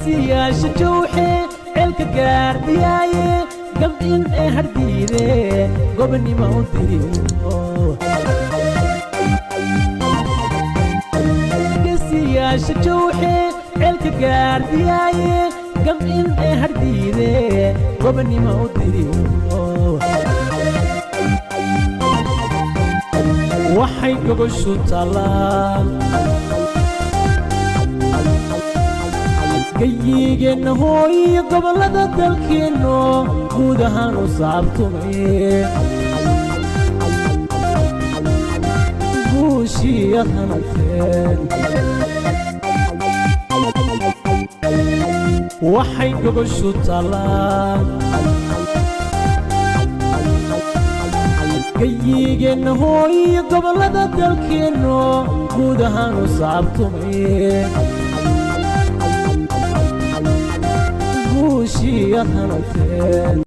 قسياش جوحي الك قاردياي قبل هرديري قبني موتي قسياش جوحي الك قاردياي قبل هرديري قبني موتي waxay gogoshu talaan gayigeenna hooyo gobollada dalkeenno guud ahaan u saabtumay guushiya hanateen waxay gogoshu talaan gayigeenna hooyo gobollada dalkeenno guud ahaan u saabtumay guushiya hanateen